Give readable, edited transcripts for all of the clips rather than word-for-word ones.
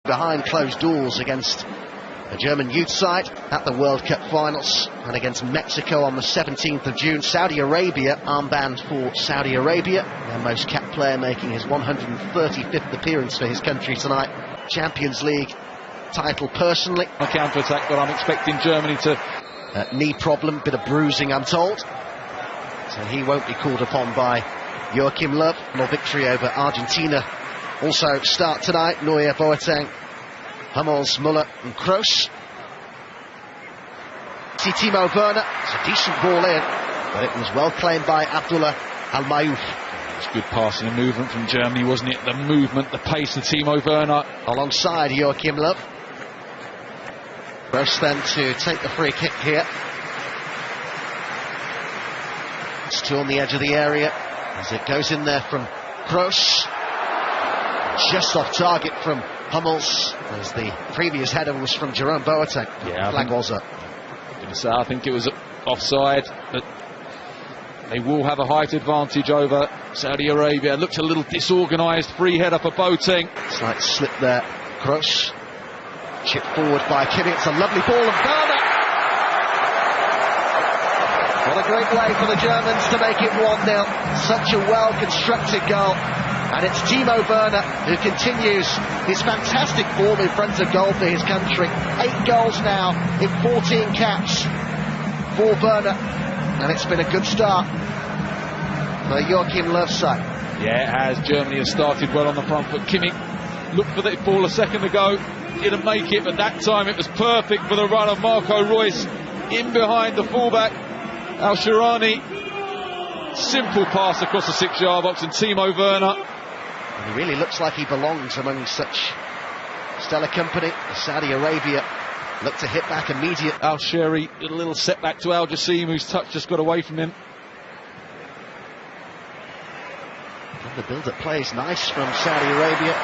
behind closed doors against the German youth side at the World Cup finals and against Mexico on the 17th of June. Saudi Arabia, armband for Saudi Arabia, their most capped player making his 135th appearance for his country tonight. Champions League title personally. A counter-attack, but I'm expecting Germany to... knee problem, bit of bruising I'm told, so he won't be called upon by Joachim Löw. No victory over Argentina. Also start tonight, Neuer, Boateng, Hummels, Müller and Kroos. See Timo Werner, it's a decent ball in, but it was well claimed by Abdullah Al-Mayouf. It was good passing and movement from Germany, wasn't it? The movement, the pace of Timo Werner. Alongside Joachim Löw. Kroos then to take the free kick here. It's two on the edge of the area as it goes in there from Kroos. Just off target from Hummels, as the previous header was from Jerome Boateng. Yeah, flag was up. I think it was offside, but they will have a height advantage over Saudi Arabia. It looked a little disorganised, free header for Boateng. Slight slip there, Kroos. Chip forward by Kimmich, it's a lovely ball, and Werner! What a great way for the Germans to make it 1-0. Such a well-constructed goal. And it's Timo Werner who continues his fantastic form in front of goal for his country. 8 goals now in 14 caps for Werner. And it's been a good start for Joachim Löw's side. Yeah, it has. Germany has started well on the front foot. Kimmich looked for the ball a second ago, didn't make it, but that time it was perfect for the run of Marco Reus in behind the fullback, Al-Shirani. Simple pass across the 6-yard box, and Timo Werner. And he really looks like he belongs among such stellar company. Saudi Arabia look to hit back immediate. Al-Shiri did a little setback to Al Jassim, whose touch just got away from him. And the build-up play is nice from Saudi Arabia.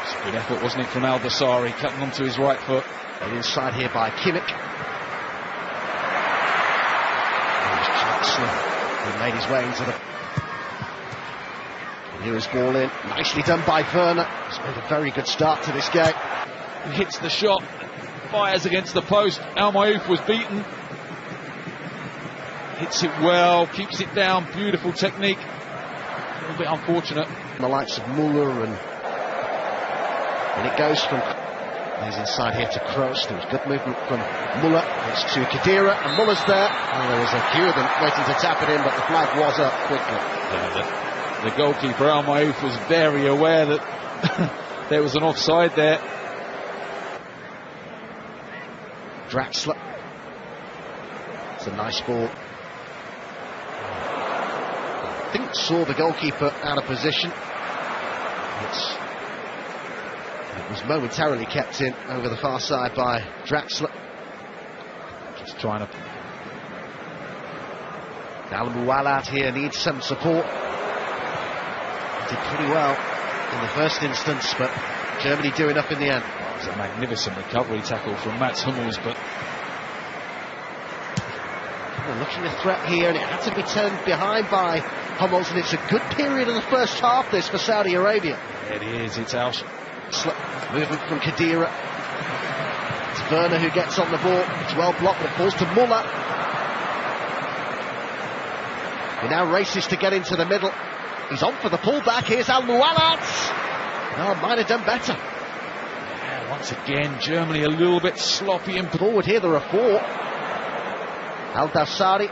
It's a good effort, wasn't it, from Al Dasari, cutting onto his right foot. And inside here by Kimmich. Jackson, who made his way into the... Here is ball in, nicely done by Werner. He's made a very good start to this game. He hits the shot, fires against the post. Al-Mayouf was beaten. Hits it well, keeps it down, beautiful technique. A little bit unfortunate. The likes of Müller and it goes from... He's inside here to Kroos. There was good movement from Müller. It's to Khedira, and Müller's there. And there was a few of them waiting to tap it in, but the flag was up quickly. Yeah, the goalkeeper Al-Mayouf was very aware that there was an offside there. Draxler. It's a nice ball. I think saw the goalkeeper out of position. It was momentarily kept in over the far side by Draxler. Just trying to... Al-Muwallad here needs some support. Did pretty well in the first instance, but Germany do enough in the end. It was a magnificent recovery tackle from Mats Hummels, but... Looking a threat here, and it had to be turned behind by Hummels, and it's a good period in the first half this for Saudi Arabia. It is, it's out. Movement from Khedira. It's Werner who gets on the ball. It's well blocked, but it falls to Müller. He now races to get into the middle. He's on for the pullback. Here's Al-Muwallad. Oh, might have done better. Yeah, once again, Germany a little bit sloppy and forward here. There are 4. Al Dasari.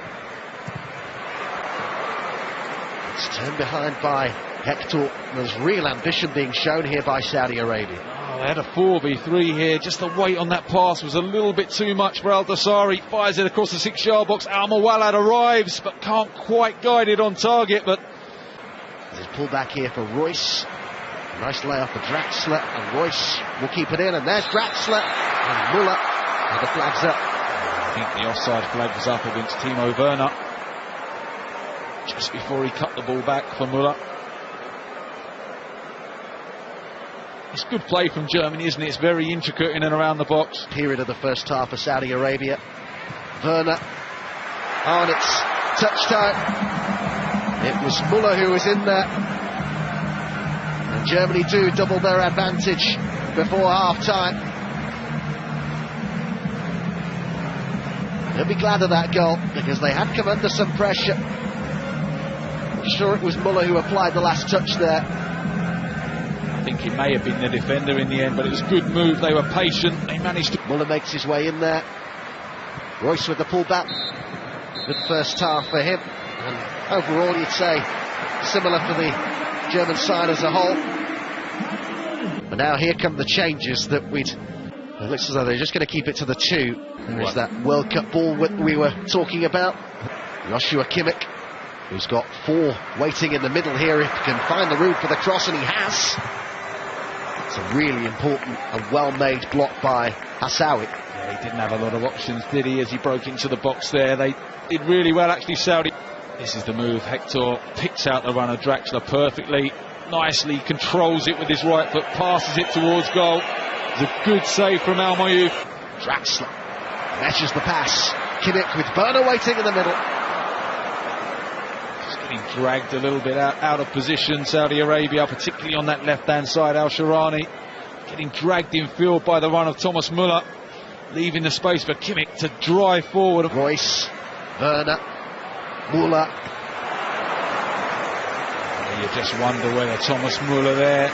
It's turned behind by Hector. There's real ambition being shown here by Saudi Arabia. Oh, they had a 4v3 here. Just the weight on that pass was a little bit too much for Al Dasari. Fires it across the 6-yard box. Al-Muwallad arrives, but can't quite guide it on target. But there's a pull back here for Reus. Nice layoff for Draxler, and Reus will keep it in. And there's Draxler and Müller. And the flag's up. I think the offside flag was up against Timo Werner just before he cut the ball back for Müller. It's good play from Germany, isn't it? It's very intricate in and around the box. Period of the first half for Saudi Arabia. Werner. Oh, and it's touch time. It was Müller who was in there. And Germany do double their advantage before half-time. They'll be glad of that goal, because they had come under some pressure. I'm sure it was Muller who applied the last touch there. I think it may have been the defender in the end, but it was a good move. They were patient. They managed to... Muller makes his way in there. Royce with the pullback. Good first half for him. And overall, you'd say, similar for the German side as a whole. But now here come the changes that it looks as though they're just going to keep it to the two. There's that World Cup ball we were talking about. Joshua Kimmich, who's got 4 waiting in the middle here, if he can find the room for the cross, and he has. It's a really important and well-made block by Hassawi. Yeah, he didn't have a lot of options, did he, as he broke into the box there. They did really well, actually, Saudi. This is the move. Hector picks out the runner, Draxler, perfectly, nicely, controls it with his right foot, passes it towards goal. It's a good save from Al Mayouf. Draxler measures the pass. Kimmich with Werner waiting in the middle. Just getting dragged a little bit out of position, Saudi Arabia, particularly on that left-hand side. Al Sharani getting dragged in field by the run of Thomas Muller, leaving the space for Kimmich to drive forward. Royce, Werner, Muller. You just wonder whether Thomas Muller there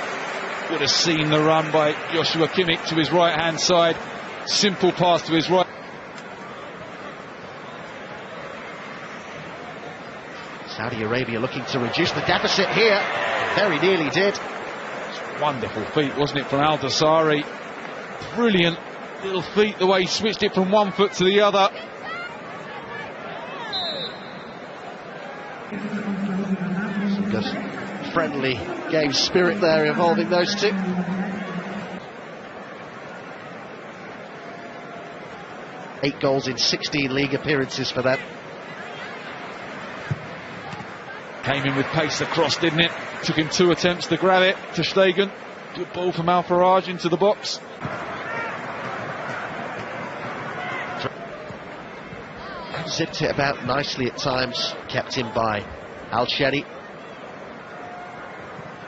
would have seen the run by Joshua Kimmich to his right-hand side. Simple pass to his right. Saudi Arabia looking to reduce the deficit here. Very nearly did. Wonderful feat, wasn't it, from Al Dasari? Brilliant little feat, the way he switched it from one foot to the other. Some good friendly game spirit there involving those two. Eight goals in 16 league appearances for them. Came in with pace across, didn't it? Took him 2 attempts to grab it. Ter Stegen. Good ball from Al Faraj into the box. Zipped it about nicely at times, kept in by Al Shehri.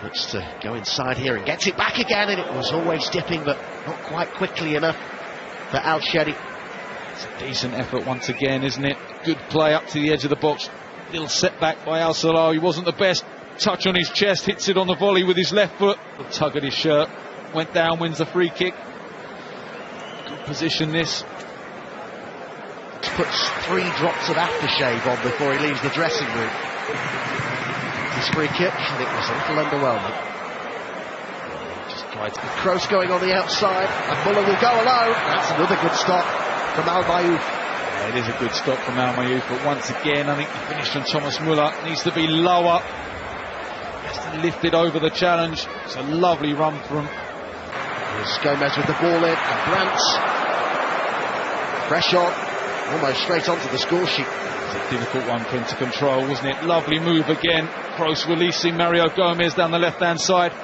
Looks to go inside here and gets it back again, and it was always dipping, but not quite quickly enough for Al Shehri. It's a decent effort once again, isn't it? Good play up to the edge of the box. Little setback by Al Salah. He wasn't the best. Touch on his chest, hits it on the volley with his left foot. A tug at his shirt, went down, wins the free kick. Good position this. Puts 3 drops of aftershave on before he leaves the dressing room. His free kick, I think, was a little underwhelming. Just tried to... Kroos going on the outside, and Muller will go alone. That's another good stop from Al Mayouf. Yeah, it is a good stop from Al Mayouf, but once again, I think the finish from Thomas Muller needs to be lower. Has to lift it over the challenge. It's a lovely run from... Here's Gomez with the ball in, and Brandt. Fresh on. Almost straight onto the score sheet. It's a difficult one for him to control, wasn't it? Lovely move again. Kroos releasing Mario Gomez down the left-hand side.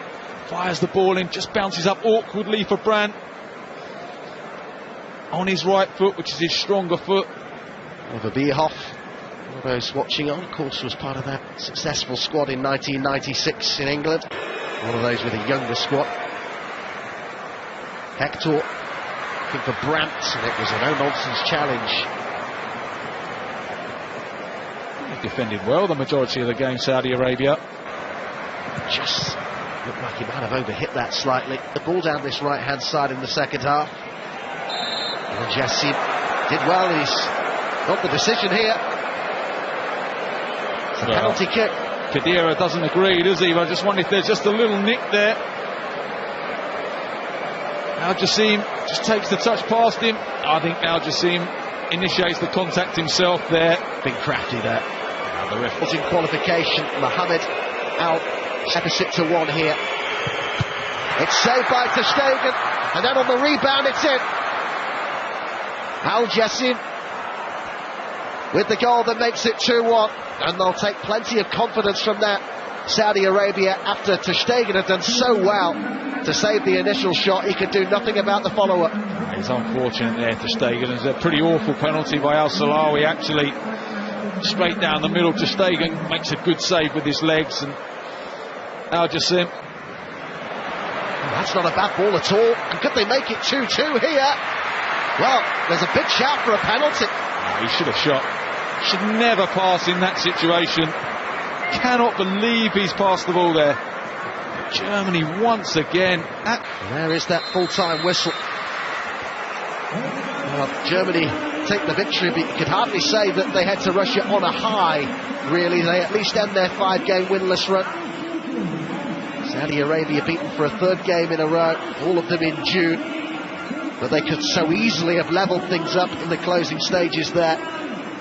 Fires the ball in, just bounces up awkwardly for Brandt. On his right foot, which is his stronger foot. Oliver Bierhoff, one of those watching on, of course, was part of that successful squad in 1996 in England. One of those with a younger squad. Hector for Brandt, and it was a no-nonsense challenge. He defended well the majority of the game, Saudi Arabia. Just looked like he might have overhit that slightly. The ball down this right-hand side in the second half. And Jassim did well, he's got the decision here. It's a penalty kick. Khedira doesn't agree, does he? I just wonder if there's just a little nick there. Al Jassim just takes the touch past him. I think Al Jassim initiates the contact himself there. Big crafty there. The ref was in qualification. Mohamed Al deficit to 1 here. It's saved by Ter Stegen, and then on the rebound it's in. Al Jassim with the goal that makes it 2-1, and they'll take plenty of confidence from that. Saudi Arabia, after Ter Stegen had done so well to save the initial shot, he could do nothing about the follow-up. It's unfortunate there, Ter Stegen. It's a pretty awful penalty by Al Salawi, actually. Straight down the middle, Ter Stegen makes a good save with his legs, and Al Jassim That's not a bad ball at all. And could they make it 2-2 here? Well, there's a big shout for a penalty. He should have shot. Should never pass in that situation. Cannot believe he's passed the ball there. Germany once again. There is that full-time whistle. Well, Germany take the victory, but you could hardly say that they had to Russia on a high, really. They at least end their 5-game winless run. Saudi Arabia beaten for a 3rd game in a row, all of them in June. But they could so easily have levelled things up in the closing stages there.